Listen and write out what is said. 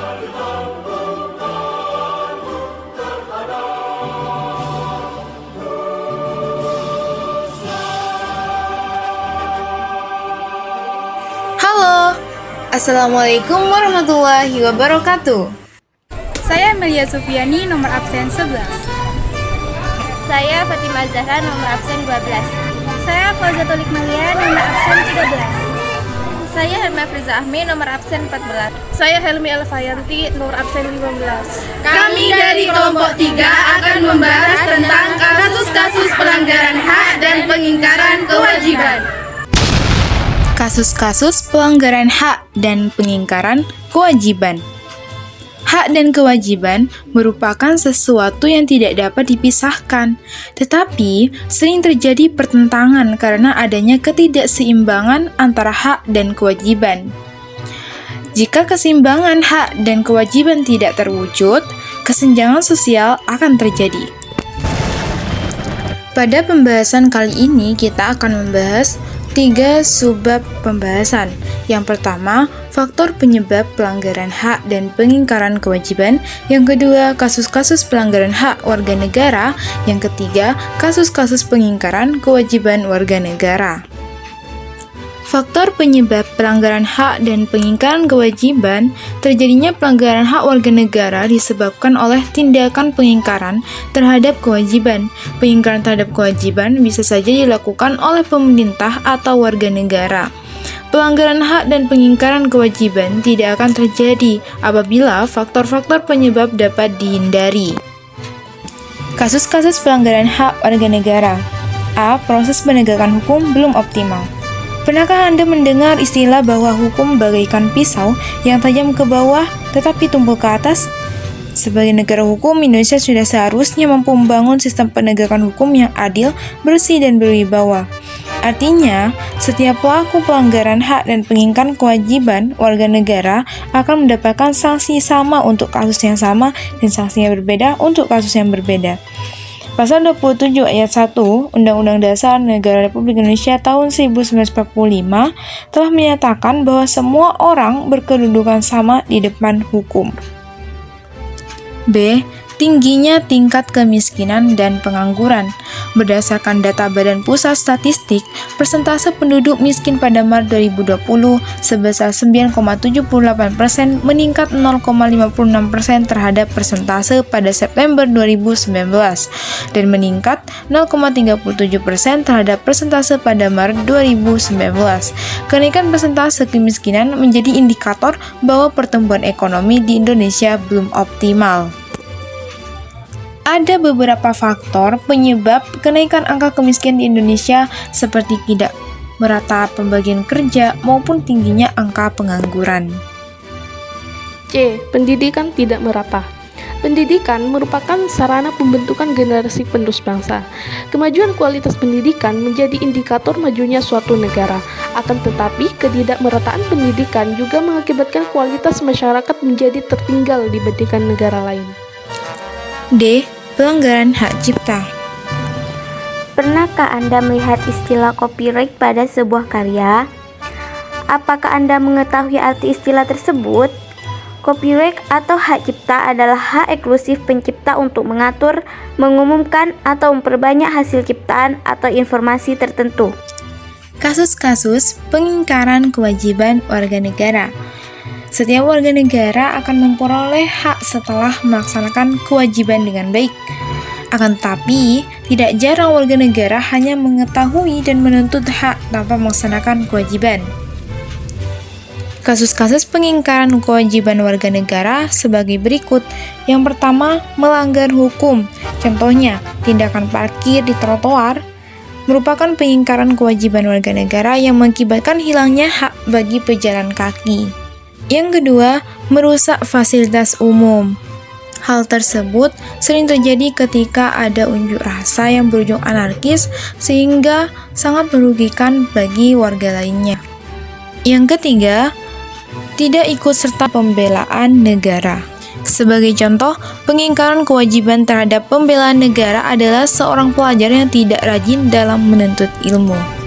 Halo, Assalamualaikum warahmatullahi wabarakatuh. Saya Melia Sufiani, nomor absen 11. Saya Fatimah Zahra, nomor absen 12. Saya Fauzatul Hikmalia, nomor absen 13. Saya Helma Friza Ahmi, nomor absen 14. Saya Helmi Alfayanti, nomor absen 15. Kami dari kelompok 3 akan membahas tentang kasus-kasus pelanggaran hak dan pengingkaran kewajiban. Kasus-kasus pelanggaran hak dan pengingkaran kewajiban. Hak dan kewajiban merupakan sesuatu yang tidak dapat dipisahkan, tetapi sering terjadi pertentangan karena adanya ketidakseimbangan antara hak dan kewajiban. Jika keseimbangan hak dan kewajiban tidak terwujud, kesenjangan sosial akan terjadi. Pada pembahasan kali ini, kita akan membahas 3 subbab pembahasan. Yang pertama, faktor penyebab pelanggaran hak dan pengingkaran kewajiban. Yang kedua, kasus-kasus pelanggaran hak warga negara. Yang ketiga, kasus-kasus pengingkaran kewajiban warga negara. Faktor penyebab pelanggaran hak dan pengingkaran kewajiban. Terjadinya pelanggaran hak warga negara disebabkan oleh tindakan pengingkaran terhadap kewajiban. Pengingkaran terhadap kewajiban bisa saja dilakukan oleh pemerintah atau warga negara. Pelanggaran hak dan pengingkaran kewajiban tidak akan terjadi apabila faktor-faktor penyebab dapat dihindari. Kasus-kasus pelanggaran hak warga negara. A. Proses penegakan hukum belum optimal. Pernahkah Anda mendengar istilah bahwa hukum bagaikan pisau yang tajam ke bawah tetapi tumpul ke atas? Sebagai negara hukum, Indonesia sudah seharusnya mampu membangun sistem penegakan hukum yang adil, bersih, dan berwibawa. Artinya, setiap pelaku pelanggaran hak dan pengingkaran kewajiban warga negara akan mendapatkan sanksi sama untuk kasus yang sama dan sanksi yang berbeda untuk kasus yang berbeda. Pasal 27 ayat 1 Undang-Undang Dasar Negara Republik Indonesia tahun 1945 telah menyatakan bahwa semua orang berkedudukan sama di depan hukum. B. Tingginya tingkat kemiskinan dan pengangguran. Berdasarkan data Badan Pusat Statistik, persentase penduduk miskin pada Maret 2020 sebesar 9,78% meningkat 0,56% terhadap persentase pada September 2019 dan meningkat 0,37% terhadap persentase pada Maret 2019. Kenaikan persentase kemiskinan menjadi indikator bahwa pertumbuhan ekonomi di Indonesia belum optimal. Ada beberapa faktor penyebab kenaikan angka kemiskinan di Indonesia seperti tidak merata pembagian kerja maupun tingginya angka pengangguran. C. Pendidikan tidak merata. Pendidikan merupakan sarana pembentukan generasi penerus bangsa. Kemajuan kualitas pendidikan menjadi indikator majunya suatu negara. Akan tetapi, ketidakmerataan pendidikan juga mengakibatkan kualitas masyarakat menjadi tertinggal dibandingkan negara lain. D. Pelanggaran hak cipta. Pernahkah Anda melihat istilah copyright pada sebuah karya? Apakah Anda mengetahui arti istilah tersebut? Copyright atau hak cipta adalah hak eksklusif pencipta untuk mengatur, mengumumkan, atau memperbanyak hasil ciptaan atau informasi tertentu. Kasus-kasus pengingkaran kewajiban warga negara. Setiap warga negara akan memperoleh hak setelah melaksanakan kewajiban dengan baik. Akan tetapi, tidak jarang warga negara hanya mengetahui dan menuntut hak tanpa melaksanakan kewajiban. Kasus-kasus pengingkaran kewajiban warga negara sebagai berikut. Yang pertama, melanggar hukum. Contohnya, tindakan parkir di trotoar merupakan pengingkaran kewajiban warga negara yang mengakibatkan hilangnya hak bagi pejalan kaki. Yang kedua, merusak fasilitas umum. Hal tersebut sering terjadi ketika ada unjuk rasa yang berujung anarkis sehingga sangat merugikan bagi warga lainnya. Yang ketiga, tidak ikut serta pembelaan negara. Sebagai contoh, pengingkaran kewajiban terhadap pembelaan negara adalah seorang pelajar yang tidak rajin dalam menuntut ilmu.